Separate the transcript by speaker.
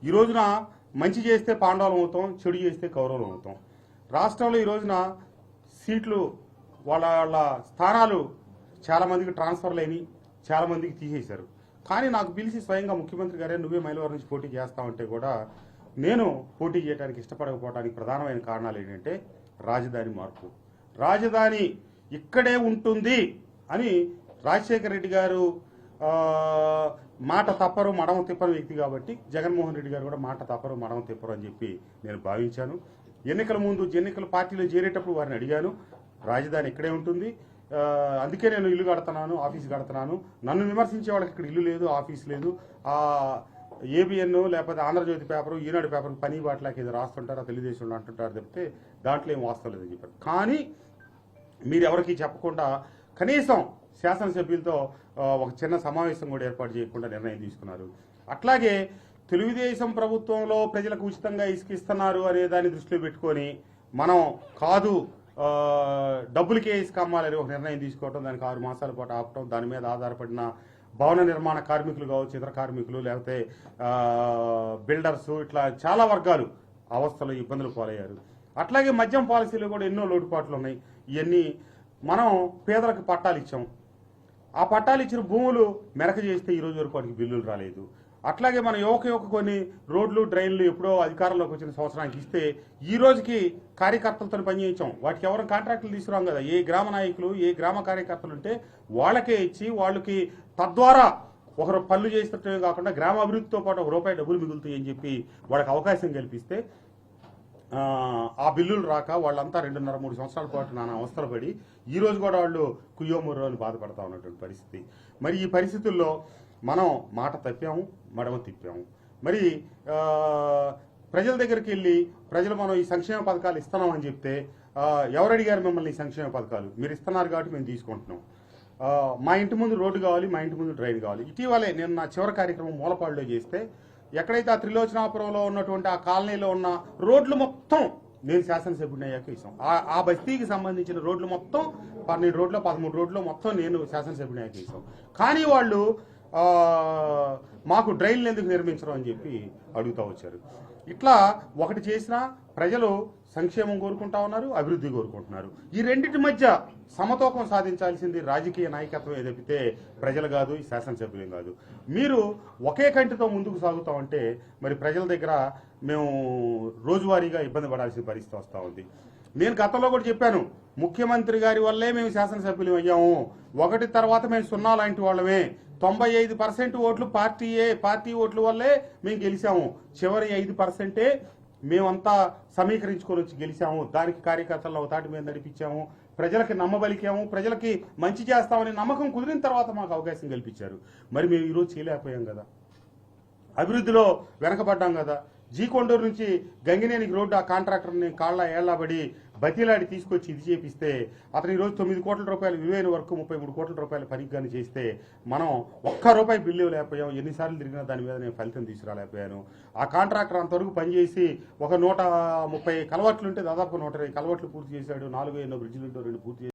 Speaker 1: ఈ రోజున మంచి చేస్తే పాండవులం అవుతాం, చెడు చేస్తే కౌరవులం అవుతాం. రాష్ట్రంలో ఈ రోజున సీట్లు వాళ్ళ వాళ్ళ స్థానాలు చాలామందికి ట్రాన్స్ఫర్లు అయినాయి, చాలామందికి తీసేశారు. కానీ నాకు పిలిచి స్వయంగా ముఖ్యమంత్రి గారే నువ్వే మైలవరం నుంచి పోటీ చేస్తామంటే కూడా నేను పోటీ చేయడానికి ఇష్టపడకపోవడానికి ప్రధానమైన కారణాలు ఏంటంటే రాజధాని మార్పు. రాజధాని ఇక్కడే ఉంటుంది అని రాజశేఖర రెడ్డి గారు మాట తప్పరు మడమ తిప్పరు వ్యక్తి కాబట్టి జగన్మోహన్ రెడ్డి గారు కూడా మాట తప్పరు మడమ తిప్పరు అని చెప్పి నేను భావించాను. ఎన్నికల ముందు ఎన్నికల పార్టీలో చేరేటప్పుడు వారిని అడిగాను, రాజధాని ఇక్కడే ఉంటుంది, అందుకే నేను ఇల్లు కడుతున్నాను, ఆఫీస్ కడుతున్నాను. నన్ను విమర్శించే వాళ్ళకి ఇక్కడ ఇల్లు లేదు, ఆఫీస్ లేదు, ఏబిఎన్ లేకపోతే ఆంధ్రజ్యోతి పేపరు, ఈనాడు పేపర్ పని బాటలాకి ఏదో రాస్తుంటారా, తెలుగుదేశంలో అంటుంటారు చెప్తే దాంట్లో ఏం వాస్తవం లేదని చెప్పారు. కానీ మీరు ఎవరికి చెప్పకుండా కనీసం శాసనసభ్యులతో ఒక చిన్న సమావేశం కూడా ఏర్పాటు చేయకుండా నిర్ణయం తీసుకున్నారు. అట్లాగే తెలుగుదేశం ప్రభుత్వంలో ప్రజలకు ఉచితంగా ఇసుకిస్తున్నారు అనే దాన్ని దృష్టిలో పెట్టుకొని మనం కాదు డబ్బులకే ఇసుక అమ్మాలని ఒక నిర్ణయం తీసుకోవటం, దానికి 6 మాసాల పాటు ఆపటం, దాని మీద ఆధారపడిన భవన నిర్మాణ కార్మికులు కావచ్చు, ఇతర కార్మికులు, లేకపోతే బిల్డర్స్, ఇట్లా చాలా వర్గాలు అవస్థలు ఇబ్బందులు పాలయ్యారు. అట్లాగే మద్యం పాలసీలో కూడా ఎన్నో లోటుపాట్లు ఉన్నాయి. ఇవన్నీ మనం పేదలకు పట్టాలు ఇచ్చాం, ఆ పట్టాలు ఇచ్చిన భూములు మెరక చేస్తే ఈ రోజు వరకు వాటికి బిల్లులు రాలేదు. అట్లాగే మన యువక కొన్ని రోడ్లు డ్రైన్లు ఎప్పుడో అధికారంలోకి వచ్చిన సంవత్సరానికి ఇస్తే ఈ రోజుకి కార్యకర్తలతో పనిచేయించాం. వాటికి ఎవరు కాంట్రాక్టులు తీసుకురాం కదా. ఏ గ్రామ నాయకులు ఏ గ్రామ కార్యకర్తలు ఉంటే వాళ్ళకే ఇచ్చి వాళ్ళకి తద్వారా ఒకరు పనులు చేసినట్టే కాకుండా గ్రామ అభివృద్ధితో పాటు ₹1 డబ్బులు మిగులుతాయి అని చెప్పి వాళ్ళకి అవకాశం కల్పిస్తే ఆ బిల్లులు రాక వాళ్ళంతా 2.5-3 సంవత్సరాల పాటు నానా అవస్థలు పడి ఈ రోజు కూడా వాళ్ళు కుయ్యోముర్రో అని బాధపడతా ఉన్నటువంటి పరిస్థితి. మరి ఈ పరిస్థితుల్లో మనం మాట తప్పాము, మడమ తిప్పాము. మరి ప్రజల దగ్గరికి వెళ్ళి ప్రజలు మనం ఈ సంక్షేమ పథకాలు ఇస్తున్నామని చెప్తే ఎవరు అడిగారు మిమ్మల్ని ఈ సంక్షేమ పథకాలు? మీరు ఇస్తున్నారు కాబట్టి మేము తీసుకుంటున్నాం. మా ఇంటి ముందు రోడ్డు కావాలి, మా ఇంటి ముందు డ్రైన్ కావాలి. ఇటీవలే నేను నా చివరి కార్యక్రమం మూలపాడులో చేస్తే ఎక్కడైతే ఆ త్రిలోచనాపురంలో ఉన్నటువంటి ఆ కాలనీలో ఉన్న రోడ్లు మొత్తం నేను శాసనసభ్యుడిని అయ్యాక ఇస్తాం. ఆ బస్తీకి సంబంధించిన రోడ్లు మొత్తం 12 రోడ్లు 13 రోడ్లు మొత్తం నేను శాసనసభ్యుడిని అయ్యాక ఇస్తాం. కానీ వాళ్ళు మాకు డ్రైన్లు ఎందుకు నిర్మించడం అని చెప్పి అడుగుతూ వచ్చారు. ఇట్లా ఒకటి చేసినా ప్రజలు సంక్షేమం కోరుకుంటా ఉన్నారు, అభివృద్ధి కోరుకుంటున్నారు. ఈ రెండింటి మధ్య సమతూకం సాధించాల్సింది రాజకీయ నాయకత్వం తప్పితే ప్రజలు కాదు, ఈ శాసనసభ్యులేం కాదు. మీరు ఒకే కంటితో ముందుకు సాగుతామంటే మరి ప్రజల దగ్గర మేము రోజువారీగా ఇబ్బంది పడాల్సిన పరిస్థితి వస్తూ ఉంది. నేను గతంలో కూడా చెప్పాను, ముఖ్యమంత్రి గారి వల్లే మేము శాసనసభ్యులు అయ్యాము, ఒకటి తర్వాత మేము 0 లాంటి వాళ్ళమే, 95% ఓట్లు పార్టీ ఓట్ల వల్లే మేము గెలిచాము, చివరి 5% మేమంతా సమీకరించుకొని వచ్చి గెలిచాము, దానికి కార్యకర్తలను తాటి మీద నడిపించాము, ప్రజలకి నమ్మబలికాము, ప్రజలకి మంచి చేస్తామని నమ్మకం కుదిరిన తర్వాత మాకు అవకాశం కల్పించారు. మరి మేము ఈరోజు చేయలేకపోయాం కదా, అభివృద్ధిలో వెనకబడ్డాం కదా. కొండూరు నుంచి గంగినేనికి రోడ్డు ఆ కాంట్రాక్టర్ని కాళ్ళ ఏళ్లబడి బతిలాడి తీసుకొచ్చి ఇది చేపిస్తే అతను ఈరోజు ₹9 కోట్ల విలువైన వరకు ₹33 కోట్ల పనికి కానీ చేస్తే మనం ₹1 బిల్లు లేకపోయాం. ఎన్నిసార్లు తిరిగినా దాని మీద నేను ఫలితం తీసుకురాలేకపోయాను. ఆ కాంట్రాక్టర్ అంతవరకు పనిచేసి ఒక 130 కలవట్లు ఉంటే దాదాపు 120 కలవట్లు పూర్తి చేశాడు, 4 ఎన్నో బ్రిడ్జిలు 2 పూర్తి